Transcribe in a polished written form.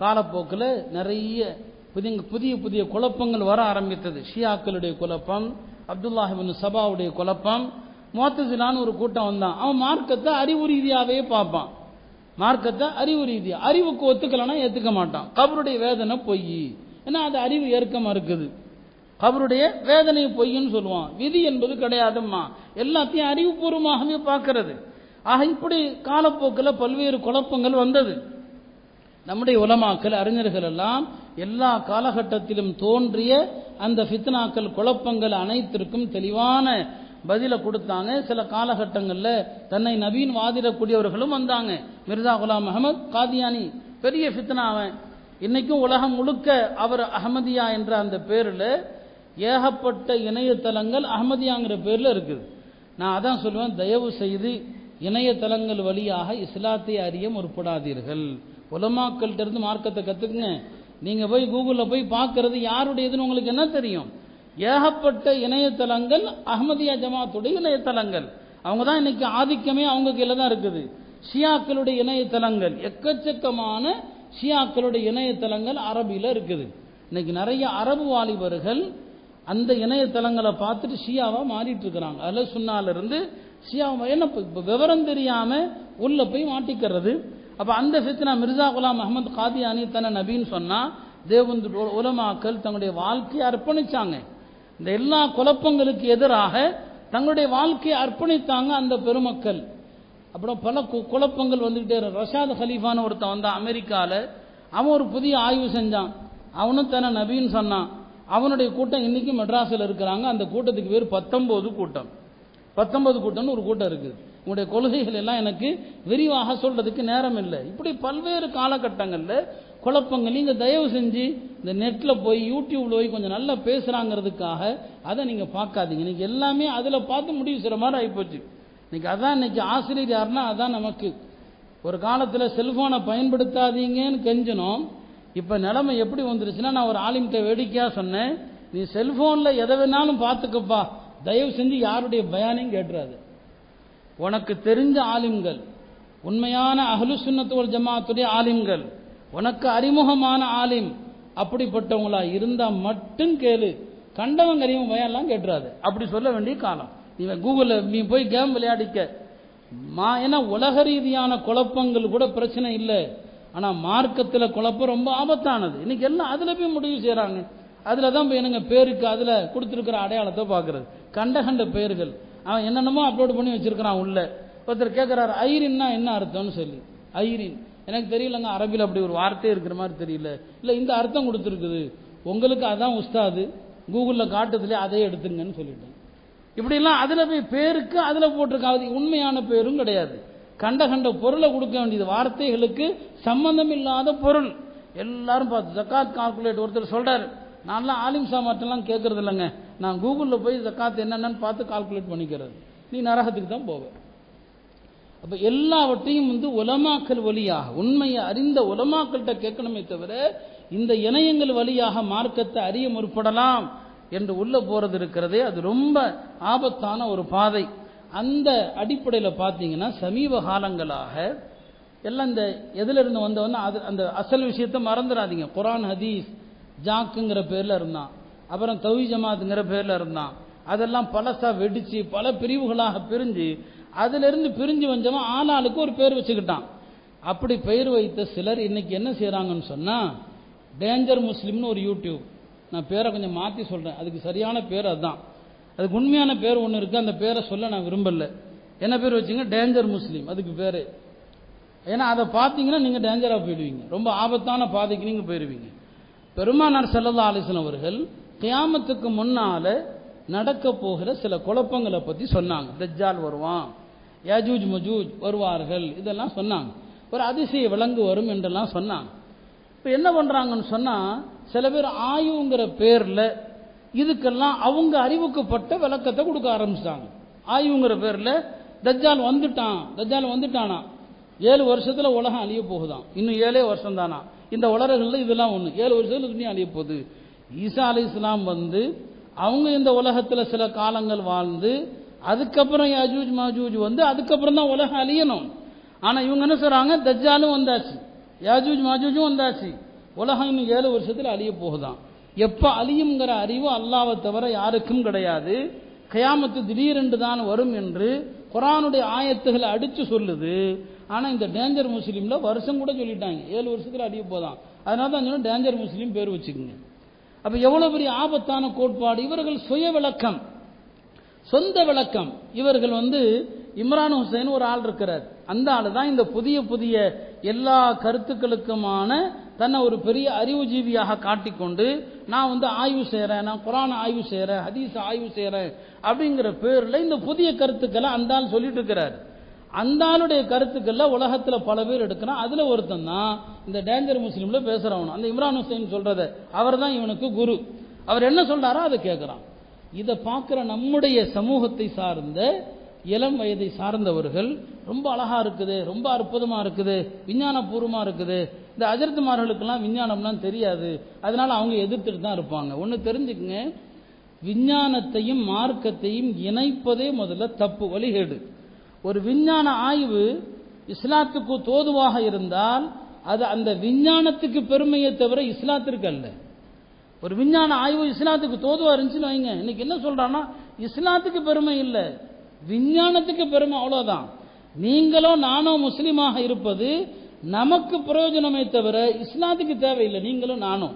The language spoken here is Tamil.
காலப்போக்கில் நிறைய புதிய புதிய குழப்பங்கள் வர ஆரம்பித்தது. ஷியாக்களுடைய குழப்பம், அப்துல்லாஹ் இப்னு சபாவுடைய குழப்பம். முஅத்தஸிலான்னு ஒரு கூட்டம் வந்தான். அவன் மார்க்கத்தை அறிவு ரீதியாகவே பார்ப்பான். மார்க்கத்தை அறிவு ரீதியா, அறிவுக்கு ஒத்துக்கலன்னா ஏற்றுக்க மாட்டான். கபருடைய வேதனை பொய், ஏன்னா அது அறிவு ஏற்க மறுக்குது. கபருடைய வேதனை பொய்ன்னு சொல்லுவான். விதி என்பது கிடையாதும்மா, எல்லாத்தையும் அறிவுபூர்வமாகவே பார்க்கிறது. ஆக இப்படி காலப்போக்கில் பல்வேறு குழப்பங்கள் வந்தது. நம்முடைய உலமாக்கள், அறிஞர்கள் எல்லாம் எல்லா காலகட்டத்திலும் தோன்றிய அந்த ஃபித்னாக்கள், குழப்பங்கள் அனைத்திற்கும் தெளிவான பதிலை கொடுத்தாங்க. சில காலகட்டங்களில் தன்னை நபீன் வாதிடக்கூடியவர்களும் வந்தாங்க. மிர்சா குலாம் அஹமத் காதியானி பெரிய ஃபித்னாவன். இன்னைக்கும் உலகம் முழுக்க அவர் அஹமதியா என்ற அந்த பேரில் ஏகப்பட்ட இணையதளங்கள் அஹமதியாங்கிற பேரில் இருக்குது. நான் அதான் சொல்லுவேன், தயவு செய்து இணையதளங்கள் வழியாக இஸ்லாத்தை அறிய முற்படாதீர்கள். உலமாக்கள்கிட்ட இருந்து மார்க்கத்தை கற்றுக்குங்க. நீங்கள் போய் கூகுளில் போய் பார்க்கறது யாருடையதுன்னு உங்களுக்கு என்ன தெரியும்? ஏகப்பட்ட இணையதளங்கள் அஹ்மதியா ஜமாத்துடைய இணையதளங்கள். அவங்க தான் இன்னைக்கு ஆதிக்கமே அவங்க கீழே தான் இருக்குது. ஷியாக்களுடைய இணையதளங்கள், எக்கச்சக்கமான ஷியாக்களுடைய இணையதளங்கள் அரபியில் இருக்குது. இன்னைக்கு நிறைய அரபு வாலிபர்கள் அந்த இணையதளங்களை பார்த்துட்டு ஷியாவா மாறிட்டு இருக்கிறாங்க. அதில் சுன்னாலிருந்து ஷியாவா என்ன விவரம் தெரியாம உள்ள போய் மாட்டிக்கிறது. அப்ப அந்த ஃபித்னா மிர்சா குலாம் அஹமத் காதியானி தன்னை நபின்னு சொன்னா தேவந்து உலமாக்கள் தங்களுடைய வாழ்க்கையை அர்ப்பணிச்சாங்க. இந்த எல்லா குழப்பங்களுக்கு எதிராக தங்களுடைய வாழ்க்கையை அர்ப்பணித்தாங்க அந்த பெருமக்கள். அப்புறம் பல குழப்பங்கள் வந்துகிட்டே. ரஷாத் ஹலீஃபான்னு ஒருத்தன் வந்தான் அமெரிக்காவில். அவன் ஒரு புதிய ஆய்வு செஞ்சான். அவனும் தன்னை நபின்னு சொன்னான். அவனுடைய கூட்டம் இன்னைக்கு மெட்ராஸில் இருக்கிறாங்க. அந்த கூட்டத்துக்கு பேர் 19 கூட்டம். 19 கூட்டம்னு ஒரு கூட்டம் இருக்குது. உங்களுடைய கொள்கைகள் எல்லாம் எனக்கு விரிவாக சொல்றதுக்கு நேரம் இல்லை. இப்படி பல்வேறு காலகட்டங்களில் குழப்பங்கள். நீங்க தயவு செஞ்சு இந்த நெட்ல போய் யூடியூப்ல போய் கொஞ்சம் நல்லா பேசுறாங்கிறதுக்காக அதை நீங்க பார்க்காதீங்க. இன்னைக்கு எல்லாமே அதுல பார்த்து முடிவு செய்யற மாதிரி ஆயிப்போச்சு. இன்னைக்கு அதான் இன்னைக்கு ஆசிரியர் யாருன்னா அதான் நமக்கு. ஒரு காலத்தில் செல்போனை பயன்படுத்தாதீங்கன்னு கெஞ்சணும். இப்ப நிலைமை எப்படி வந்துருச்சுன்னா, நான் ஒரு ஆலிம்கிட்ட வேடிக்கையா சொன்னேன், நீ செல்போன்ல எதை வேணாலும் பார்த்துக்கப்பா, தயவு செஞ்சு யாருடைய பயானையும் கேட்டுறாது. உனக்கு தெரிஞ்ச ஆலிம்கள், உண்மையான அஹ்லு சுன்னத் வல் ஜமாத்துடைய ஆலிம்கள், உனக்கு அறிமுகமான ஆலிம், அப்படிப்பட்டவங்களா இருந்தா மட்டும் கேளு. கண்டவங்க அறிவும் பயான்லாம் கேட்டுறாது. அப்படி சொல்ல வேண்டிய காலம். நீ கூகுளில் நீ போய் கேம் விளையாடிக்க. ஏன்னா உலக ரீதியான குழப்பங்கள் கூட பிரச்சனை இல்லை. ஆனா மார்க்கத்தில் குழப்பம் ரொம்ப ஆபத்தானது. இன்னைக்கு எல்லாம் அதுல போய் முடிவு செய்யறாங்க. அதுல தான் போய் என்னங்க பேருக்கு அதுல கொடுத்துருக்கிற அடையாளத்தை பார்க்கறது. கண்ட பெயர்கள் அவன் என்னென்னமோ அப்லோட் பண்ணி வச்சிருக்கிறான் உள்ள. ஒருத்தர் கேட்கிறாரு ஐரின்னா என்ன அர்த்தம்னு சொல்லி. ஐரின் எனக்கு தெரியலங்க, அரபியில் அப்படி ஒரு வார்த்தை இருக்கிற மாதிரி தெரியல. இல்லை இந்த அர்த்தம் கொடுத்துருக்குது, உங்களுக்கு அதான் உஸ்தாது கூகுளில் காட்டுதுலே அதே எடுத்துங்கன்னு சொல்லிட்டேன். இப்படிலாம் அதுல போய் பேருக்கு அதுல போட்டிருக்காது. உண்மையான பேரும் கிடையாது. கண்ட பொருளை கொடுக்க வேண்டியது. வார்த்தைகளுக்கு சம்பந்தம் இல்லாத பொருள். எல்லாரும் பார்த்து ஜக்காத் கால்குலேட். ஒருத்தர் சொல்றாரு, நான்லாம் ஆலிம் சாமாட்டெல்லாம் கேட்கறது இல்லைங்க, நான் கூகுளில் போய் ஜக்காத் என்னென்னு பார்த்து கால்குலேட் பண்ணிக்கிறது. நீ நரகத்துக்கு தான் போவ. அப்ப எல்லாவற்றையும் உலமாக்கல் வழியாக, உண்மையை அறிந்த உலமாக்கள்கிட்ட கேட்கணுமே தவிர இந்த இணையங்கள் வழியாக மார்க்கத்தை அறிய முற்படலாம் என்று உள்ள போறது இருக்கிறதே, அது ரொம்ப ஆபத்தான ஒரு பாதை. அந்த அடிப்படையில் பார்த்தீங்கன்னா சமீப காலங்களாக எல்லாம் இந்த எதுல இருந்து வந்தவன்னா அந்த அசல் விஷயத்தை மறந்துடாதீங்க. குரான் ஹதீஸ் ஜாக்குங்கிற பேர்ல இருந்தான், அப்புறம் தௌஹி ஜமாத்துங்கிற பேர்ல இருந்தான். அதெல்லாம் பழசா வெடிச்சு பல பிரிவுகளாக பிரிஞ்சு, அதுல இருந்து பிரிஞ்சு வந்தவன் ஆளாளுக்கு ஒரு பேர் வச்சுக்கிட்டான். அப்படி பெயர் வைத்த சிலர் இன்னைக்கு என்ன செய்யறாங்கன்னு சொன்னா, டேஞ்சர் முஸ்லிம்னு ஒரு யூடியூப், நான் பேரை கொஞ்சம் மாற்றி சொல்றேன், அதுக்கு சரியான பேர் அதுதான். அதுக்கு உண்மையான பேர் ஒன்று இருக்கு, அந்த பேரை சொல்ல நான் விரும்பல. என்ன பேர் வச்சுங்க? டேஞ்சர் முஸ்லீம், அதுக்கு பேரு. ஏன்னா அதை பார்த்தீங்கன்னா நீங்க டேஞ்சரா போயிடுவீங்க, ரொம்ப ஆபத்தான பாதைக்கு நீங்க போயிடுவீங்க. பெருமானார் ஸல்லல்லாஹு அலைஹி வஸல்லம் அவர்கள் கியாமத்துக்கு முன்னால நடக்க போகிற சில குழப்பங்களை பத்தி சொன்னாங்க. தஜ்ஜால் வருவான், யாஜூஜ் மஜூஜ் வருவார்கள், இதெல்லாம் சொன்னாங்க. ஒரு அதிசய விலங்கு வரும் என்றெல்லாம் சொன்னாங்க. இப்ப என்ன பண்றாங்கன்னு சொன்னா, சில பேர் ஆயுங்கிற பேர்ல இதுக்கெல்லாம் அவங்க அறிவுக்குப்பட்ட விளக்கத்தை கொடுக்க ஆரம்பிச்சிட்டாங்க. ஆயுங்கிற பேர்ல தஜ்ஜால் வந்துட்டானா, 7 வருஷத்துல உலகம் அழிய போகுதான், இன்னும் 7 வருஷம் தானா, இந்த உலகங்கள்ல இதெல்லாம் ஒண்ணு, 7 வருஷத்துல இன்னும் அழிய போகுது. ஈசா அலைஹிஸ்ஸலாம் அவங்க இந்த உலகத்துல சில காலங்கள் வாழ்ந்து அதுக்கப்புறம் யாஜூஜ் மாஜூஜ் அதுக்கப்புறம் தான் உலகம் அழியணும். ஆனா இவங்க என்ன சொல்றாங்க, தஜ்ஜாலும் வந்தாச்சு, யாஜூஜ் மாஜூஜும் வந்தாச்சு, உலகம் இன்னும் 7 வருஷத்தில் அழிய போகுதான். எப்ப அழியுங்கிற அறிவு அல்லாஹ்வை தவிர யாருக்கும் கிடையாது. கியாமத்து திடீரென்று தான் வரும் என்று குர்ஆனுடைய ஆயத்துகளை அடிச்சு சொல்லுது. ஆனா இந்த டேஞ்சர் முஸ்லீம்ல வருஷம் கூட சொல்லிட்டாங்க, 7 வருஷத்துல அழிய போதான். அதனால தான் சொன்ன டேஞ்சர் முஸ்லீம் பேர் வச்சுக்கோங்க. அப்ப எவ்வளவு பெரிய ஆபத்தான கோட்பாடு. இவர்கள் சுய விளக்கம், சொந்த விளக்கம். இவர்கள் இம்ரான் ஹுசைன் ஒரு ஆள் இருக்கிறார். அந்த ஆள் தான் இந்த புதிய புதிய எல்லா கருத்துக்களுக்குமான தன்னை ஒரு பெரிய அறிவுஜீவியாக காட்டிக்கொண்டு நான் ஆய்வு செய்கிறேன், நான் குர்ஆனை ஆய்வு செய்கிறேன், ஹதீஸ் ஆய்வு செய்கிறேன் அப்படிங்கிற பேரில் இந்த புதிய கருத்துக்களை அந்த ஆள் சொல்லிட்டு இருக்கிறார். அந்த ஆளுடைய கருத்துக்கள்ல உலகத்தில் பல பேர் எடுக்கிறான். அதுல ஒருத்தன் தான் இந்த டேஞ்சர் முஸ்லீம்ல பேசுறவன். அந்த இம்ரான் ஹுசைன் சொல்றத அவர் தான் இவனுக்கு குரு. அவர் என்ன சொல்றாரோ அதை கேட்கிறான். இதை பார்க்கிற நம்முடைய சமூகத்தை சார்ந்த இளம் வயதை சார்ந்தவர்கள் ரொம்ப அழகா இருக்குது, ரொம்ப அற்புதமா இருக்குது, விஞ்ஞானபூர்வமா இருக்குது. இந்த அஜர்த்துமார்களுக்கெல்லாம் விஞ்ஞானம்லாம் தெரியாது, அதனால அவங்க எதிர்த்துட்டு தான் இருப்பாங்க. ஒன்று தெரிஞ்சுக்குங்க, விஞ்ஞானத்தையும் மார்க்கத்தையும் இணைப்பதே முதல்ல தப்பு, வழிகேடு. ஒரு விஞ்ஞான ஆய்வு இஸ்லாத்துக்கு தோதுவாக இருந்தால் அது அந்த விஞ்ஞானத்துக்கு பெருமையை தவிர இஸ்லாத்திற்கு அல்ல. ஒரு விஞ்ஞான ஆய்வு இஸ்லாத்துக்கு தோதுவா இருந்துச்சுன்னு வைங்க, இன்னைக்கு என்ன சொல்றான்னா இஸ்லாத்துக்கு பெருமை இல்லை, விஞ்ஞானத்துக்கு பெருமை, அவ்வளவுதான். நீங்களோ நானோ முஸ்லீமாக இருப்பது நமக்கு பிரயோஜனமே தவிர இஸ்லாத்துக்கு தேவையில்லை. நீங்களும் நானும்